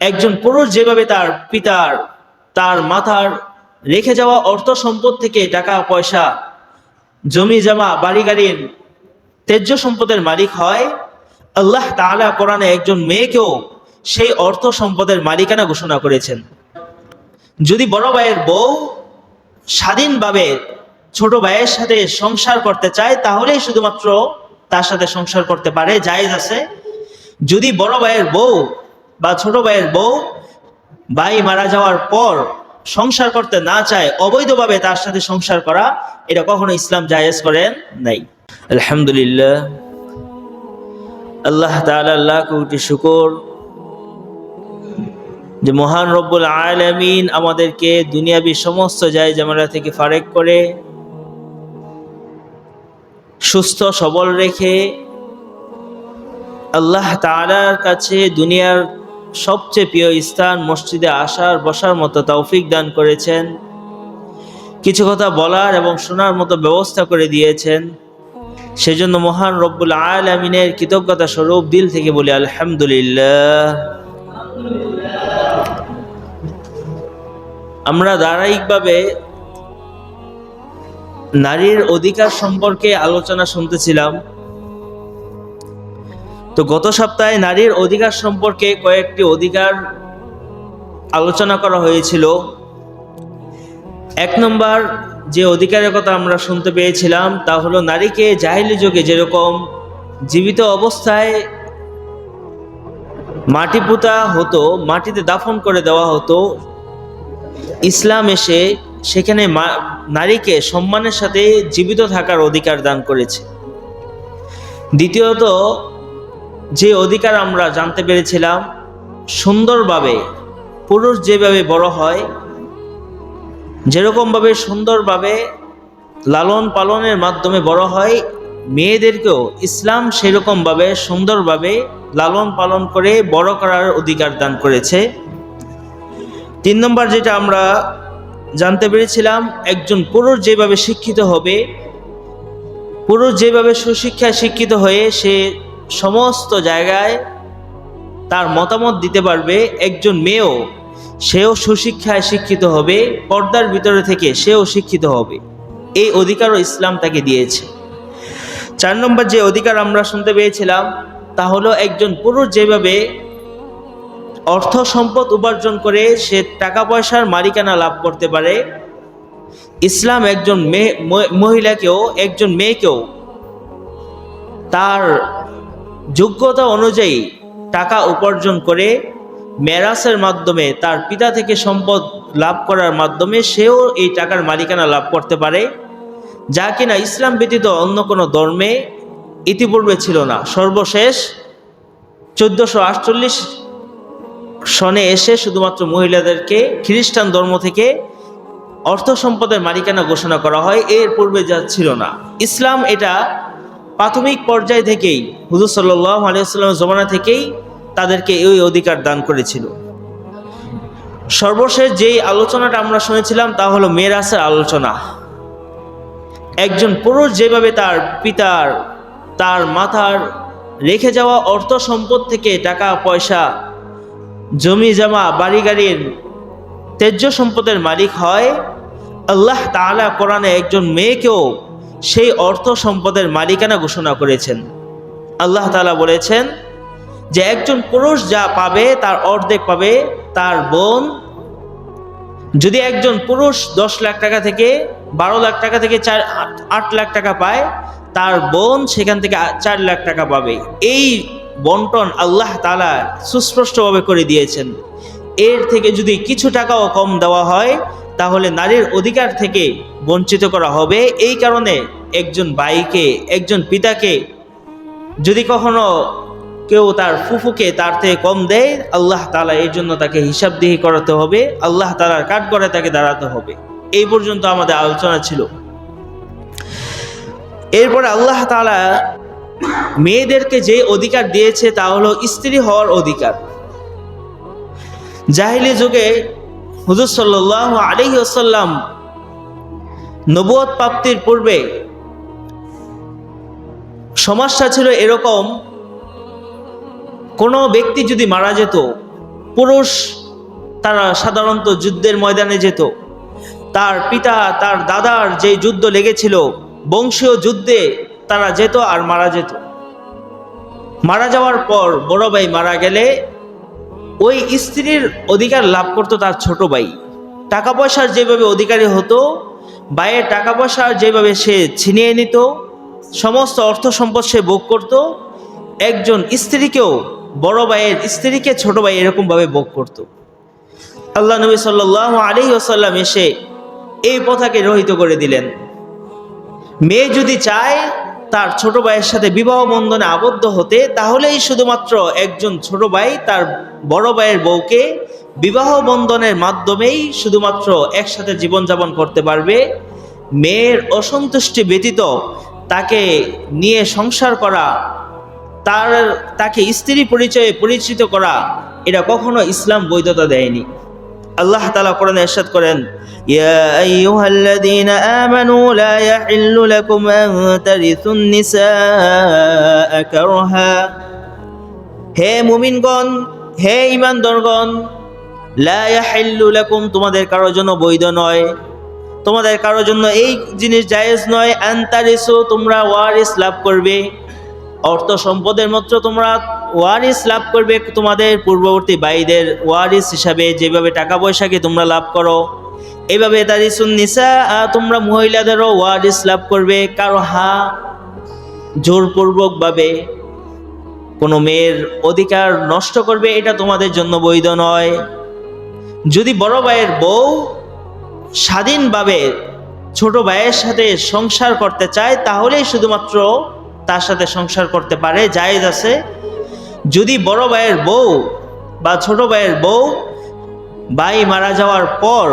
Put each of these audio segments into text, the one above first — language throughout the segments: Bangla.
একজন পুরুষ যেভাবে তার পিতার, তার মাতার রেখে যাওয়া অর্থ সম্পদ থেকে টাকা পয়সা, জমি জমা, বাড়ি গাড়ির, তেজ্য সম্পদের মালিক হয়, আল্লাহ তাআলা কোরআনে একজন মেয়েকেও সেই অর্থ সম্পদের মালিকানা ঘোষণা করেছেন। যদি বড় ভাইয়ের বউ স্বাধীনভাবে ছোট ভাইয়ের সাথে সংসার করতে চায়, তাহলেই শুধুমাত্র তার সাথে সংসার করতে পারে, জায়েজ আছে। যদি বড় ভাইয়ের বউ বা ছোট ভাইয়ের বউ ভাই মারা যাওয়ার পর সংসার করতে না চায়, অবৈধভাবে তার সাথে সংসার করা, এটা কখনো ইসলাম জায়েজ করেন নাই। আলহামদুলিল্লাহ, আল্লাহ তাআলা লাখ কোটি শুকর যে মহান রব্বুল আলামিন আমাদেরকে দুনিয়াবি সমস্ত জায়জামেলা থেকে ফারেক করে সুস্থ সবল রেখে আল্লাহ তাআলার কাছে দুনিয়ার সবচেয়ে প্রিয় স্থান মসজিদে আসার বসার মতো তৌফিক দান করেছেন, কিছু কথা বলার এবং শোনার মতো ব্যবস্থা করে দিয়েছেন। সেজন্য মহান রব্বুল আলামিনের কৃতজ্ঞতা স্বরূপ দিল থেকে বলি আলহামদুলিল্লাহ। আমরা ধারাবাহিকভাবে নারীর অধিকার সম্পর্কে আলোচনা শুনতেছিলাম। তো গত সপ্তাহে নারীর অধিকার সম্পর্কে কয়েকটি অধিকার আলোচনা করা হয়েছিল। এক নম্বর যে অধিকারের কথা আমরা শুনতে পেয়েছিলাম তা হলো নারীকে জাহেলি যুগে যেরকম জীবিত অবস্থায় মাটি পুঁতা হতো, মাটিতে দাফন করে দেওয়া হতো, ইসলাম এসে সেখানে নারীকে সম্মানের সাথে জীবিত থাকার অধিকার দান করেছে। দ্বিতীয়ত যে অধিকার আমরা জানতে পেরেছিলাম, সুন্দরভাবে পুরুষ যেভাবে বড় হয়, যেরকমভাবে সুন্দরভাবে লালন পালনের মাধ্যমে বড় হয়, মেয়েদেরকেও ইসলাম সেরকমভাবে সুন্দরভাবে লালন পালন করে বড় করার অধিকার দান করেছে। তিন নম্বর যেটা আমরা জানতে পেরেছিলাম, একজন পুরুষ যেভাবে শিক্ষিত হবে, পুরুষ যেভাবে সুশিক্ষায় শিক্ষিত হয়ে সে সমস্ত জায়গায় তার মতামত দিতে পারবে, একজন মেয়েও সেও সুশিক্ষায় শিক্ষিত হবে, পর্দার ভিতরে থেকে সেও শিক্ষিত হবে। এই অধিকারও ইসলাম তাকে দিয়েছে। চার নম্বর যে অধিকার আমরা শুনতে পেয়েছিলাম তা হলো একজন পুরুষ যেভাবে অর্থ সম্পদ উপার্জন করে সে টাকা পয়সার মালিকানা লাভ করতে পারে, ইসলাম একজন মহিলাকেও, একজন মেয়েকেও তার যোগ্যতা অনুযায়ী টাকা উপার্জন করে মেরাসের মাধ্যমে তার পিতা থেকে সম্পদ লাভ করার মাধ্যমে সেও এই টাকার মালিকানা লাভ করতে পারে, যা কিনা ইসলাম ব্যতীত অন্য কোনো ধর্মে ইতিপূর্বে ছিল না। সর্বশেষ 1448 সনে এসে শুধুমাত্র মহিলাদেরকে খ্রিস্টান ধর্ম থেকে অর্থ সম্পদের মালিকানা ঘোষণা করা হয়, এর পূর্বে যা ছিল না। ইসলাম এটা প্রাথমিক পর্যায় থেকেই, হুজুর সাল্লাল্লাহু আলাইহি ওয়াসাল্লামের জমানা থেকেই তাদেরকে এই অধিকার দান করেছিল। সর্বশেষ যেই আলোচনাটা আমরা শুনেছিলাম তা হলো মেরাসের আলোচনা। একজন পুরুষ যেভাবে তার পিতার, তার মাতার রেখে যাওয়া অর্থ সম্পদ থেকে টাকা পয়সা, জমি জমা, বাড়ি গাড়ির, তেজ্য সম্পদের মালিক হয়, আল্লাহ তাআলা কোরআনে একজন মেয়েকেও সেই অর্থ সম্পদের মালিকানা ঘোষণা করেছেন। আল্লাহ তাআলা বলেছেন যে একজন পুরুষ যা পাবে তার অর্ধেক পাবে তার বোন। যদি একজন পুরুষ 10 লাখ টাকা থেকে 12 লাখ টাকা থেকে 8 লাখ টাকা পায়, তার বোন সেখান থেকে 4 লাখ টাকা পাবে। এই বন্টন আল্লাহ তাআলা সুস্পষ্টভাবে করে দিয়েছেন। এর থেকে যদি কিছু টাকাও কম দেওয়া হয় তাহলে নারীর অধিকার থেকে বঞ্চিত করা হবে। এই কারণে একজন ভাইকে, একজন পিতাকে যদি কখনো কেউ তার ফুফুকে তার থেকে কম দেয়, আল্লাহ তাআলা এর জন্য তাকে হিসাবদিহি করাতে হবে, আল্লাহ তাআলার কাঠগড়ায় তাকে দাঁড়াতে হবে। এই পর্যন্ত আমাদের আলোচনা ছিল। এরপরে আল্লাহ তাআলা মেয়েদেরকে যে অধিকার দিয়েছে তা হলো স্ত্রী হওয়ার অধিকার। জাহেলি যুগে হুজুর সাল্লাল্লাহু আলাইহি ওয়াসাল্লাম নবুয়ত প্রাপ্তির পূর্বে সমাজটা ছিল এরকম, কোনো ব্যক্তি যদি মারা যেত পুরুষ তারা সাধারণত যুদ্ধের ময়দানে যেত। তার পিতা তার দাদার যে যুদ্ধ লেগেছিল, বংশীয় যুদ্ধে তারা যেত আর মারা যেত। মারা যাওয়ার পর বড় ভাই মারা গেলে ওই স্ত্রীর অধিকার লাভ করতো তার ছোট ভাই। টাকা পয়সার যেভাবে অধিকারী হতো, ভাইয়ের টাকা পয়সার যেভাবে সে ছিনিয়ে নিত, সমস্ত অর্থ সম্পদ সে ভোগ করত, একজন স্ত্রীকেও বড় ভাইয়ের স্ত্রীকে ছোট ভাই এরকমভাবে ভোগ করত। আল্লাহ নবী সাল্লাল্লাহু আলাইহি ওয়াসাল্লাম এসে এই প্রথাকে রহিত করে দিলেন। মেয়ে যদি চায় তার ছোট ভাইয়ের সাথে বিবাহ বন্ধনে আবদ্ধ হতে, তাহলেই শুধুমাত্র একজন ছোট ভাই তার বড় ভাইয়ের বউকে বিবাহ বন্ধনের মাধ্যমেই শুধুমাত্র একসাথে জীবনযাপন করতে পারবে। মেয়ের অসন্তুষ্টি ব্যতীত তাকে নিয়ে সংসার করা, তাকে স্ত্রী পরিচয়ে পরিচিত করা, এটা কখনো ইসলাম বৈধতা দেয়নি। আল্লাহ তাআলা কোরআনে ইরশাদ করেন, ইয়া আইয়ুহাল্লাযীনা আমানু লা ইয়াহিল্লু লাকুম আন তারিসুন নিসাআ কারহা। হে মুমিনগণ, হে ঈমানদারগণ, লা ইয়াহিল্লু লাকুম, তোমাদের কারোর জন্য বৈধ নয়, তোমাদের কারোর জন্য এই জিনিস জায়েজ নয়, আন তারিসু, তোমরা ওয়ারিস লাভ করবে, অর্থ সম্পদের মাত্র তোমরা ওয়ারিস লাভ করবে তোমাদের পূর্ববর্তী ভাইদের ওয়ারিস হিসাবে, যেভাবে টাকা পয়সাকে তোমরা লাভ করো, এইভাবে তারিসুন নিসা, তোমরা মহিলাদেরও ওয়ারিস লাভ করবে। কারহা, জোরপূর্বক ভাবে কোনো মেয়ের অধিকার নষ্ট করবে, এটা তোমাদের জন্য বৈধ নয়। যদি বড় ভাইয়ের বউ স্বাধীনভাবে ছোট ভাইয়ের সাথে সংসার করতে চায়, তাহলেই শুধুমাত্র তার সাথে সংসার করতে পারে, জায়েজ আছে। যদি বড় ভাইয়ের বউ বা ছোট ভাইয়ের বউ ভাই মারা যাওয়ার পর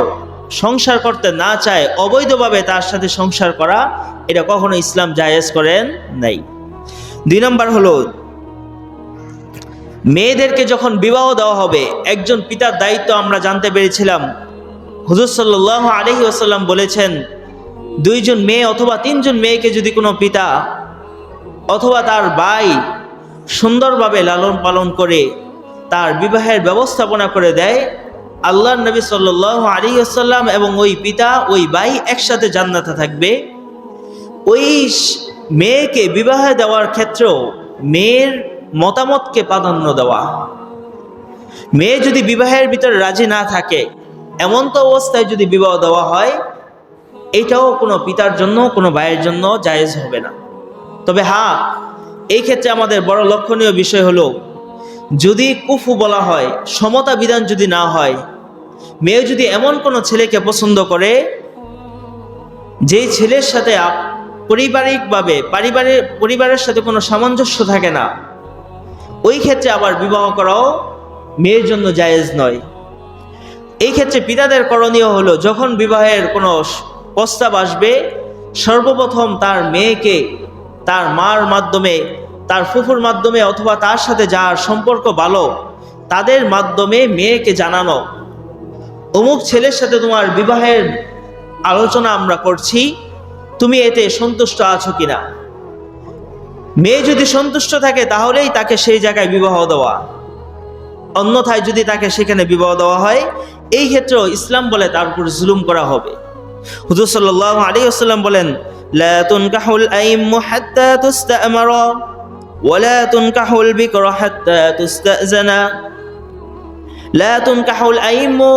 সংসার করতে না চায়, অবৈধভাবে তার সাথে সংসার করা, এটা কখনো ইসলাম জায়েজ করেন নাই। 2 নম্বর হলো, মেয়েদেরকে যখন বিবাহ দেওয়া হবে, একজন পিতার দায়িত্ব আমরা জানতে পেরেছিলাম। হুজুর সাল্লাল্লাহু আলাইহি ওয়াসাল্লাম বলেছেন, 2 জন মেয়ে অথবা 3 জন মেয়েকে যদি কোনো পিতা অথবা তার ভাই সুন্দরভাবে লালন পালন করে তার বিবাহের ব্যবস্থাপনা করে দেয়, আল্লাহর নবী সাল্লাল্লাহু আলাইহি ওয়াসাল্লাম এবং ওই পিতা ওই ভাই একসাথে জান্নাতে থাকবে। ওই মেয়েকে বিবাহ দেওয়ার ক্ষেত্রেও মেয়ের মতামতকে প্রাধান্য দেওয়া। মেয়ে যদি বিবাহের ভিতরে রাজি না থাকে, এমন তো অবস্থায় যদি বিবাহ দেওয়া হয়, এটাও কোনো পিতার জন্য কোনো ভাইয়ের জন্য জায়েজ হবে না। তবে হ্যাঁ, এই ক্ষেত্রে আমাদের বড় লক্ষণীয় বিষয় হলো, যদি কুফু বলা হয়, সমতা বিধান যদি না হয়, মেয়ে যদি এমন কোনো ছেলেকে পছন্দ করে যেই ছেলের সাথে পারিবারিকভাবে পরিবারের সাথে কোনো সামঞ্জস্য থাকে না, ওই ক্ষেত্রে আবার বিবাহ করাও মেয়ের জন্য জায়েজ নয়। এই ক্ষেত্রে পিতাদের করণীয় হলো, যখন বিবাহের কোনো প্রস্তাব আসবে, সর্বপ্রথম তার মেয়েকে তার মার মাধ্যমে, তার ফুফুর মাধ্যমে, অথবা তার সাথে যার সম্পর্ক ভালো তাদের মাধ্যমে মেয়েকে জানানো, অমুক ছেলের সাথে তোমার বিবাহের আলোচনা আমরা করছি, তুমি এতে সন্তুষ্ট আছো কিনা। মেয়ে যদি সন্তুষ্ট থাকে তাহলেই তাকে সেই জায়গায় বিবাহ দেওয়া, অন্যথায় যদি তাকে সেখানে বিবাহ দেওয়া হয়, এই ক্ষেত্রেও ইসলাম বলে তার উপর জুলুম করা হবে। হুজুর সাল্লাল্লাহু আলাইহি ওয়াসাল্লাম বলেন, লা তুনকাহুল আইম্মু হাত্তা তুস্তা'মারা ওয়া লা তুনকাহুল বিকরা হাত্তা তুস্তা'জানা। লা তুনকাহুল আইম্মু,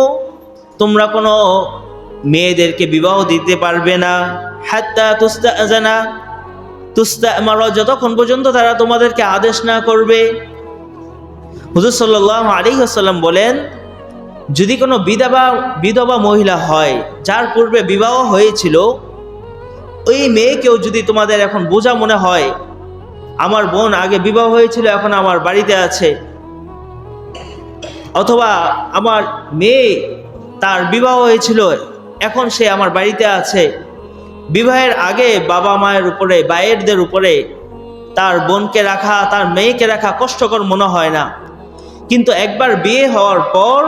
তোমরা কোনো মেয়েদেরকে বিবাহ দিতে পারবে না, হাত্তা তুস্তা'জানা, তুস্তা'মারা, যতক্ষণ পর্যন্ত তারা তোমাদেরকে আদেশ না করবে। হুজুর সাল্লাল্লাহু আলাইহি ওয়াসাল্লাম বলেন, যদি কোনো বিধবা মহিলা হয় যার পূর্বে বিবাহ হয়েছিল, ওই মেয়েকেও যদি তোমাদের এখন বোঝা মনে হয়, আমার বোন আগে বিবাহ হয়েছিল এখন আমার বাড়িতে আছে, অথবা আমার মেয়ে তার বিবাহ হয়েছিল এখন সে আমার বাড়িতে আছে, বিবাহের আগে বাবা মায়ের উপরে, ভাইয়েরদের উপরে তার বোনকে রাখা, তার মেয়েকে রাখা কষ্টকর মনে হয় না, কিন্তু একবার বিয়ে হওয়ার পর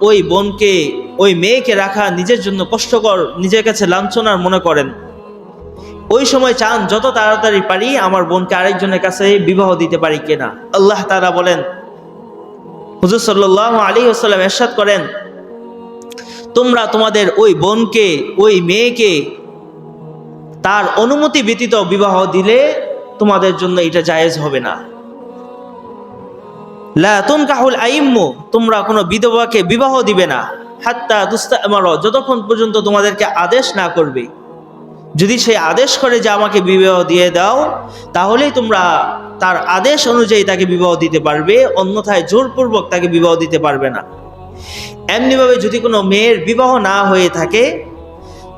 ওই বোনকে, ওই মেয়েকে রাখা নিজের জন্য কষ্টকর, নিজের কাছে লাঞ্ছনার মনে করেন। ওই সময় চান যত তাড়াতাড়ি পারি আমার বোনকে আরেকজনের কাছে বিবাহ দিতে পারি কিনা। আল্লাহ তাআলা বলেন, হুজুর সাল্লাল্লাহু আলাইহি ওয়াসাল্লাম ইরশাদ করেন, তোমরা তোমাদের ওই বোনকে, ওই মেয়েকে তার অনুমতি ব্যতীত বিবাহ দিলে তোমাদের জন্য এটা জায়েজ হবে না। লা তুনকাহুল আইম্মু, তোমরা কোনো বিধবাকে বিবাহ দিবে না, হাত্তা তুস্তামার, যতক্ষণ পর্যন্ত তোমাদেরকে আদেশ না করবে। যদি সে আদেশ করে যে আমাকে বিবাহ দিয়ে দাও, তাহলেই তোমরা তার আদেশ অনুযায়ী তাকে বিবাহ দিতে পারবে, অন্যথায় জোরপূর্বক তাকে বিবাহ দিতে পারবে না। এমনিভাবে যদি কোনো মেয়ের বিবাহ না হয়ে থাকে,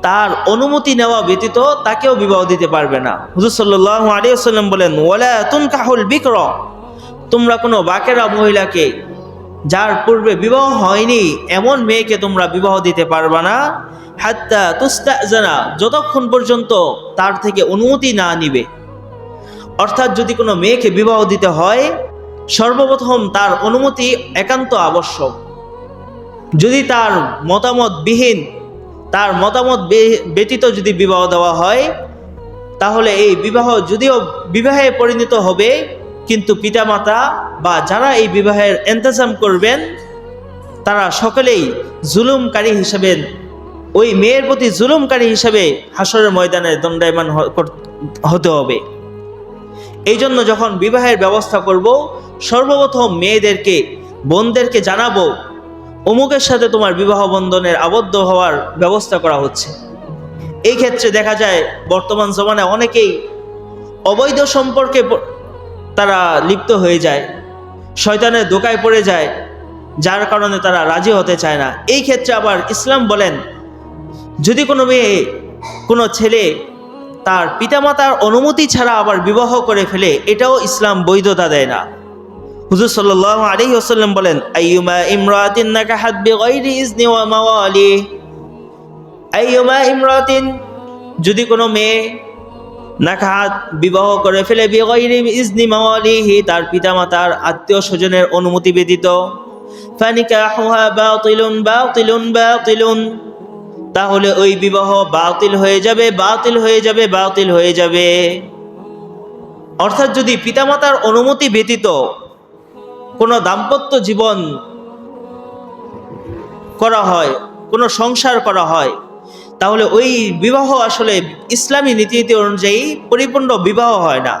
তার অনুমতি নেওয়া ব্যতীত তাকেও বিবাহ দিতে পারবে না। হুজুর সাল্লাল্লাহু আলাইহি ওয়াসাল্লাম বলেন, ওয়ালা তুনকাহুল বিকর, তোমরা কোনো বাকেরা মহিলাকে, যার পূর্বে বিবাহ হয়নি, এমন মেয়েকে তোমরা বিবাহ দিতে পারবে না, হাত্তা তুস্তাজানা, যতক্ষণ পর্যন্ত তার থেকে অনুমতি না নিবে। অর্থাৎ যদি কোনো মেয়েকে বিবাহ দিতে হয়, সর্বপ্রথম তার অনুমতি একান্ত আবশ্যক। যদি তার মতামতবিহীন, তার মতামত ব্যতীত যদি বিবাহ দেওয়া হয়, তাহলে এই বিবাহ যদিও বিবাহে পরিণত হবে, কিন্তু পিতামাতা বা যারা এই বিবাহের ইন্তজাম করবেন, তারা সকলেই জুলুমকারী হিসেবে, ওই মেয়ের প্রতি জুলুমকারী হিসেবে হাসরের ময়দানে দণ্ডায়মান হতে হবে। এই জন্য যখন বিবাহের ব্যবস্থা করব, সর্বপ্রথম মেয়েদেরকে, বোনদেরকে জানাবো, অমুকের সাথে তোমার বিবাহ বন্ধনের আবদ্ধ হওয়ার ব্যবস্থা করা হচ্ছে। এই ক্ষেত্রে দেখা যায় বর্তমান জমানায় অনেকেই অবৈধ সম্পর্কে তারা লিপ্ত হয়ে যায়, শয়তানের ধোঁকায় পড়ে যায়, যার কারণে তারা রাজি হতে চায় না। এই ক্ষেত্রে আবার ইসলাম বলেন, যদি কোনো মেয়ে, কোনো ছেলে তার পিতামাতার অনুমতি ছাড়া আবার বিবাহ করে ফেলে, এটাও ইসলাম বৈধতা দেয় না। হুজুর সাল্লাল্লাহু আলাইহি ওয়াসাল্লাম বলেন, আইয়ুমা ইমরাতিন নাকাহাত বিগাইরি ইজনি ওয়া মাওয়ালি, আইয়ুমা ইমরাতিন, যদি কোনো মেয়ে নাকাহাত বিবাহ করে ফেলে বিগাইরি ইজনি মাওয়ালিহি, তার পিতামাতার আত্মীয় স্বজনের অনুমতি ব্যতীত, ফানিকাহুহা বাতিলুন বাতিলুন বাতিলুন, তাহলে ওই বিবাহ বাতিল হয়ে যাবে, বাতিল হয়ে যাবে, বাতিল হয়ে যাবে। অর্থাৎ যদি পিতামাতার অনুমতি ব্যতীত কোনো দাম্পত্য জীবন করা হয়, কোনো সংসার করা হয়, তাহলে ওই বিবাহ আসলে ইসলামী নীতি অনুযায়ী পরিপূর্ণ বিবাহ হয় না।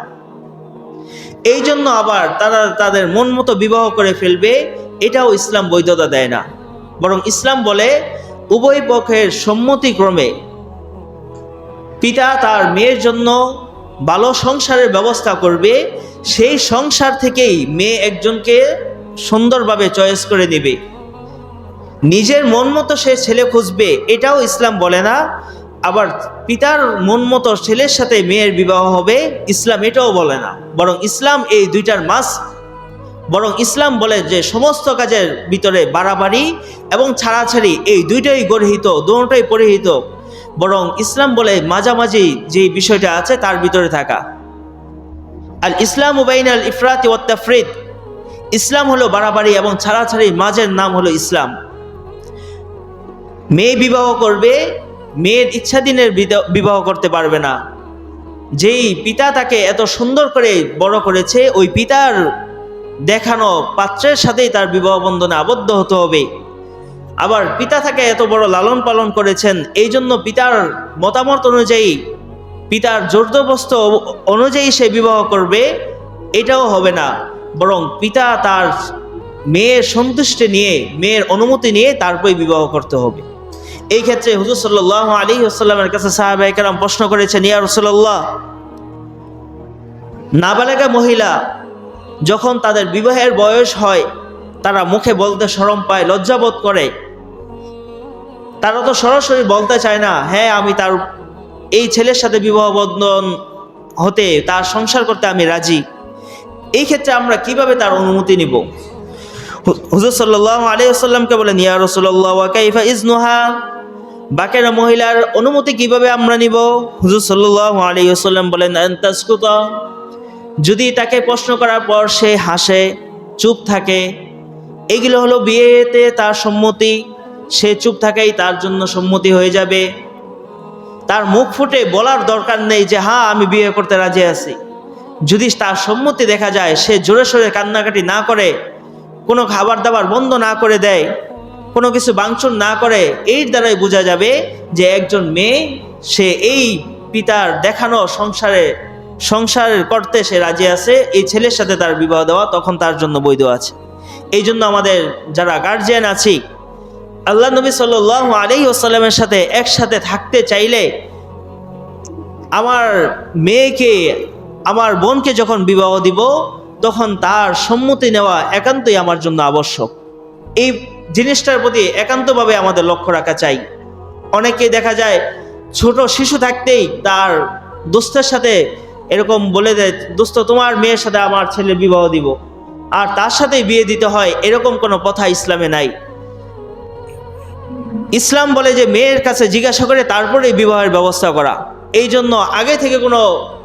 এই জন্য আবার তারা তাদের মন মতো বিবাহ করে ফেলবে, এটাও ইসলাম বৈধতা দেয় না। বরং ইসলাম বলে, উভয় পক্ষের সম্মতিক্রমে পিতা তার মেয়ের জন্য ভালো সংসারের ব্যবস্থা করবে, সেই সংসার থেকেই মেয়ে একজনকে সুন্দরভাবে চয়েস করে নেবে। নিজের মন মতো সে ছেলে খুঁজবে, এটাও ইসলাম বলে না। আবার পিতার মন মতো ছেলের সাথে মেয়ের বিবাহ হবে, ইসলাম এটাও বলে না। বরং ইসলাম এই দুইটার মাঝ, বরং ইসলাম বলে যে সমস্ত কাজের ভিতরে বাড়াবাড়ি এবং ছাড়াছাড়ি এই দুইটাই গর্হিত, দুটোই পরিহিত। বরং ইসলাম বলে মাঝামাঝি যে বিষয়টা আছে তার ভিতরে থাকা। আল ইসলাম বাইনাল ইফরাতি ওয়াত তাফরিদ, ইসলাম হলো বাড়াবাড়ি এবং ছাড়াছাড়ি মাঝের নাম হলো ইসলাম। মেয়ে বিবাহ করবে, মেয়ের ইচ্ছাধীনের বিবাহ করতে পারবে না। যেই পিতা তাকে এত সুন্দর করে বড় করেছে, ওই পিতার দেখানো পাত্রের সাথেই তার বিবাহ বন্ধনে আবদ্ধ হতে হবে। আবার পিতা তাকে এত বড় লালন পালন করেছেন, এই জন্য পিতার মতামত অনুযায়ী, পিতার জোরজবরদস্ত অনুযায়ী সে বিবাহ করবে, এটাও হবে না। বরং পিতা তার মেয়ের সন্তুষ্টি নিয়ে, মেয়ের অনুমতি নিয়ে তারপরে বিবাহ করতে হবে। এই ক্ষেত্রে হুজুর সাল্লাল্লাহু আলাইহি ওয়াসাল্লামের কাছে সাহাবায়ে কেরাম প্রশ্ন করেছেন, ইয়া রাসূলুল্লাহ, নাবালেগা মহিলা যখন তাদের বিবাহের বয়স হয়, তারা মুখে বলতে শরম পায়, লজ্জাবোধ করে, তারা তো সরাসরি বলতে চায় না, হ্যাঁ আমি তার এই ছেলের সাথে বিবাহ বন্ধন হতে, তার সংসার করতে আমি রাজি। এই ক্ষেত্রে আমরা কিভাবে তার অনুমতি নিব? হুজুর সাল্লাল্লাহু আলাইহি ওয়াসাল্লামকে বলেন, ইয়া রাসূলুল্লাহ ওয়া কাইফা ইজনুহা, বাকেরা মহিলার অনুমতি কিভাবে আমরা নিব? হুজুর সাল্লাল্লাহু আলাইহি ওয়াসাল্লাম বলেন, আনতাসকুতা, যদি তাকে প্রশ্ন করার পর সে হাসে, চুপ থাকে, এগুলো হলো বিয়েতে তার সম্মতি। সে চুপ থাকাই তার জন্য সম্মতি হয়ে যাবে। তার মুখ ফুটে বলার দরকার নেই যে হ্যাঁ আমি বিয়ে করতে রাজি আছি। যদি তার সম্মতি দেখা যায়, সে জোরে সোরে কান্নাকাটি না করে, কোনো খাবার দাবার বন্ধ না করে দেয়, কোনো কিছু ভাঙচুর না করে, এর দ্বারাই বোঝা যাবে যে একজন মেয়ে সে এই পিতার দেখানো সংসার করতে সে রাজি আছে, এই ছেলের সাথে তার বিবাহ দেওয়া তখন তার জন্য বৈধ আছে। এই জন্য আমাদের যারা গার্জিয়ান আছি, আল্লাহ নবী সাল্লাল্লাহু আলাইহি ওয়াসাল্লামের সাথে একসাথে থাকতে চাইলে আমার মেয়েকে, আমার বোনকে যখন বিবাহ দিব তখন তার সম্মতি নেওয়া একান্তই আমার জন্য আবশ্যক। এই জিনিসটার প্রতি একান্তভাবে আমাদের লক্ষ্য রাখা চাই। অনেকে দেখা যায় ছোট শিশু থাকতেই তার দোস্তের সাথে এরকম বলে দেয়, দোস্ত তোমার মেয়ের সাথে আমার ছেলের বিবাহ দিব, আর তার সাথেই বিয়ে দিতে হয়, এরকম কোনো কথা ইসলামে নাই। ইসলাম বলে যে মেয়ের কাছে জিজ্ঞাসা করে তারপরে বিবাহের ব্যবস্থা করা। এই জন্য আগে থেকে কোনো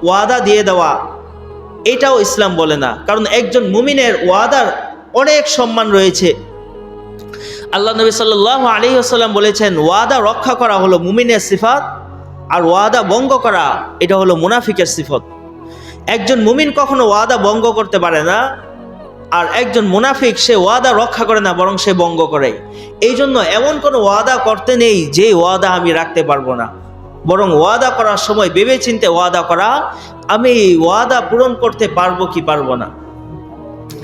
ওয়াদা দিয়ে দেওয়া, এটাও ইসলাম বলে না। কারণ একজন মুমিনের ওয়াদার অনেক সম্মান রয়েছে। আল্লাহ নবী সাল্লাল্লাহু আলাইহি ওয়াসাল্লাম বলেছেন, ওয়াদা রক্ষা করা হলো মুমিনের সিফাত, আর ওয়াদা ভঙ্গ করা এটা হলো মুনাফিকের সিফত। একজন মুমিন কখনো ওয়াদা ভঙ্গ করতে পারে না, আর একজন মুনাফিক সে ওয়াদা রক্ষা করে না, বরং সে ভঙ্গ করে। এই জন্য এমন কোনো ওয়াদা করতে নেই যে ওয়াদা আমি রাখতে পারবো না, বরং ওয়াদা করার সময় ভেবে চিন্তে ওয়াদা করা, আমি এই ওয়াদা পূরণ করতে পারবো কি পারবো না।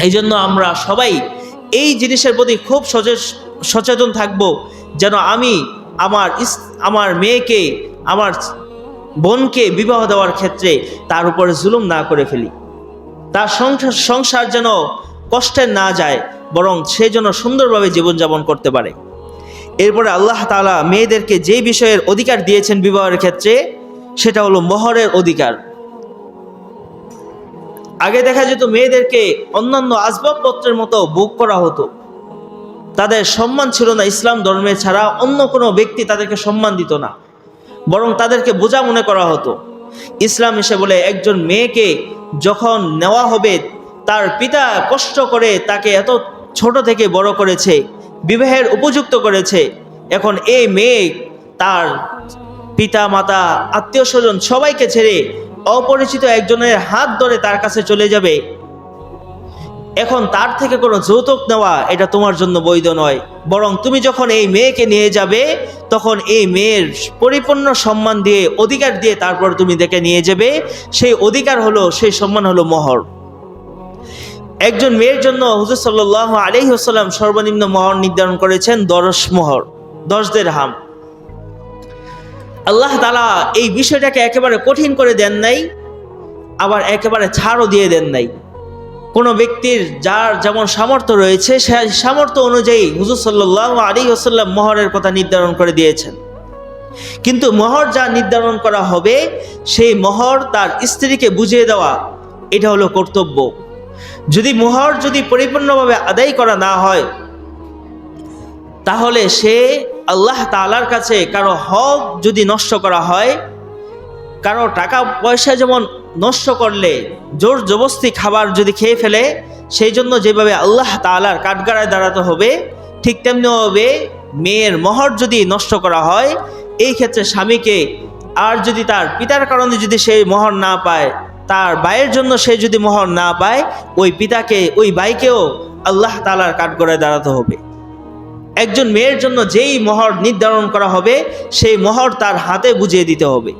এই জন্য আমরা সবাই এই জিনিসের প্রতি খুব সচেতন থাকব, যেন আমি আমার মেয়েকে, আমার বোনকে বিবাহ দেওয়ার ক্ষেত্রে তার উপরে জুলুম না করে ফেলি, তার সংসার যেন কষ্টের না যায়, বরং সে যেন সুন্দরভাবে জীবনযাপন করতে পারে। এরপরে আল্লাহ তাআলা মেয়েদেরকে যে বিষয়ের অধিকার দিয়েছেন বিবাহের ক্ষেত্রে, সেটা হলো মোহরের অধিকার। আগে দেখা যেত মেয়েদেরকে অন্যান্য আসবাবপত্রের মতো ভোগ করা হতো, তাদের সম্মান ছিল না। ইসলাম ধর্মে ছাড়া অন্য কোনো ব্যক্তি তাদেরকে সম্মান দিত না, বরং তাদেরকে বোঝা মনে করা হতো। ইসলাম এসে বলে একজন মেয়েকে যখন নেওয়া হবে, তার পিতা কষ্ট করে তাকে এত ছোট থেকে বড় করেছে, বিবাহের উপযুক্ত করেছে, এখন এই মেয়ে তার পিতা মাতা আত্মীয় স্বজন সবাইকে ছেড়ে অপরিচিত একজনের হাত ধরে তার কাছে চলে যাবে। এখন তার থেকে কোনো যৌতুক নেওয়া এটা তোমার জন্য বৈধ নয়, বরং তুমি যখন এই মেয়েকে নিয়ে যাবে তখন এই মেয়ের পরিপূর্ণ সম্মান দিয়ে, অধিকার দিয়ে তারপর তুমি দেখে নিয়ে যাবে। সেই অধিকার হলো, সেই সম্মান হলো মোহর। একজন মেয়ের জন্য হুজুর সাল্লাল্লাহু আলাইহি ওয়াসাল্লাম সর্বনিম্ন মোহর নির্ধারণ করেছেন 10 মোহর, 10 দিরহাম। আল্লাহ তাআলা এই বিষয়টাকে একেবারে কঠিন করে দেন নাই, আবার একেবারে ছাড়ও দিয়ে দেন নাই। কোনো ব্যক্তির যার যেমন সামর্থ্য রয়েছে, সেই সামর্থ্য অনুযায়ী হুজুর সাল্লাল্লাহু আলাইহি ওয়াসাল্লাম মোহরের কথা নির্ধারণ করে দিয়েছেন। কিন্তু মোহর যা নির্ধারণ করা হবে, সেই মোহর তার স্ত্রীকে বুঝিয়ে দেওয়া, এটা হলো কর্তব্য। যদি মোহর পরিপূর্ণভাবে আদায় করা না হয়, তাহলে সে আল্লাহ তাআলার কাছে কারো হক যদি নষ্ট করা হয়, কারো টাকা পয়সা যেমন নষ্ট করলে, জোর জবরদস্তি খাবার যদি খেয়ে ফেলে, সেই জন্য যেভাবে আল্লাহ তাআলার কাঠগড়ায় দাঁড়াতে হবে, ঠিক তেমনিভাবে মেয়ের মোহর যদি নষ্ট করা হয়, এই ক্ষেত্রে স্বামীকে, আর যদি তার পিতার কারণে যদি সেই মোহর না পায়, তার ভাইয়ের জন্য সে যদি মোহর না পায়, ওই পিতাকে, ওই ভাইকেও আল্লাহ তাআলার কাঠগড়ায় দাঁড়াতে হবে। একজন মেয়ের জন্য যেই মোহর নির্ধারণ করা হবে, সেই মোহর তার হাতে বুঝিয়ে দিতে হবে।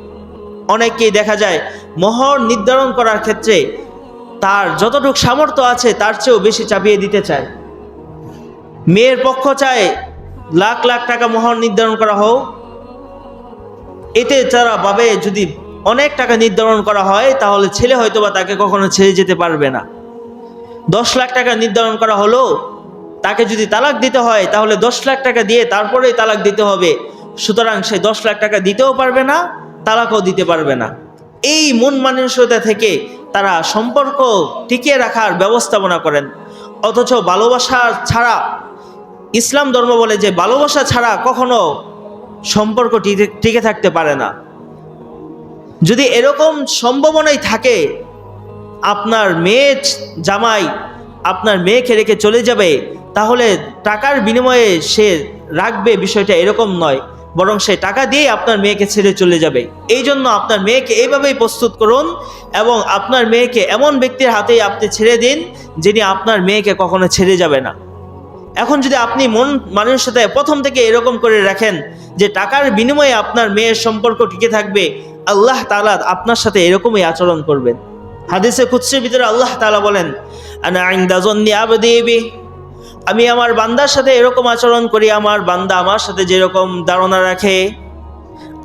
অনেকেই দেখা যায় মোহর নির্ধারণ করার ক্ষেত্রে তার যতটুকু সামর্থ্য আছে তার চেয়েও বেশি চাপিয়ে দিতে চায়। মেয়ের পক্ষ চায় লাখ লাখ টাকা মোহর নির্ধারণ করা হোক, এতে তারা ভাবে যদি অনেক টাকা নির্ধারণ করা হয় তাহলে ছেলে হয়তোবা তাকে কখনো ছেড়ে যেতে পারবে না। 10 লাখ টাকা নির্ধারণ করা হলো, তাকে যদি তালাক দিতে হয় তাহলে 10 লাখ টাকা দিয়ে তারপরেই তালাক দিতে হবে, সুতরাং সে 10 লাখ টাকা দিতেও পারবে না, তালাকও দিতে পারবে না। এই মন মানসিকতা থেকে তারা সম্পর্ক টিকিয়ে রাখার ব্যবস্থাপনা করেন। অথচ ভালোবাসা ছাড়া, ইসলাম ধর্ম বলে যে ভালোবাসা ছাড়া কখনো সম্পর্ক টিকে থাকতে পারে না। যদি এরকম সম্ভাবনাই থাকে, আপনার মেয়ে জামাই আপনার মেয়েকে রেখে চলে যাবে, তাহলে টাকার বিনিময়ে সে রাখবে, বিষয়টা এরকম নয়, বরং সে টাকা দিয়ে আপনার মেয়েকে ছেড়ে চলে যাবে। এই জন্য আপনার মেয়েকে এইভাবেই প্রস্তুত করুন, এবং আপনার মেয়েকে এমন ব্যক্তির হাতেই আপনি ছেড়ে দিন যিনি আপনার মেয়েকে কখনো ছেড়ে যাবে না। এখন যদি আপনি মানুষের সাথে প্রথম থেকে এরকম করে রাখেন যে টাকার বিনিময়ে আপনার মেয়ের সম্পর্ক টিকে থাকবে, আল্লাহ তাআলা আপনার সাথে এরকমই আচরণ করবেন। হাদিসে কুদসির ভিতরে আল্লাহ তাআলা বলেন, আনা ইনদা যন্নি আবদি বি, আমি আমার বান্দার সাথে এরকম আচরণ করি, আমার বান্দা আমার সাথে যেরকম ধারণা রাখে।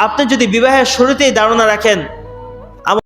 আপনি যদি বিবাহের শুরুতেই ধারণা রাখেন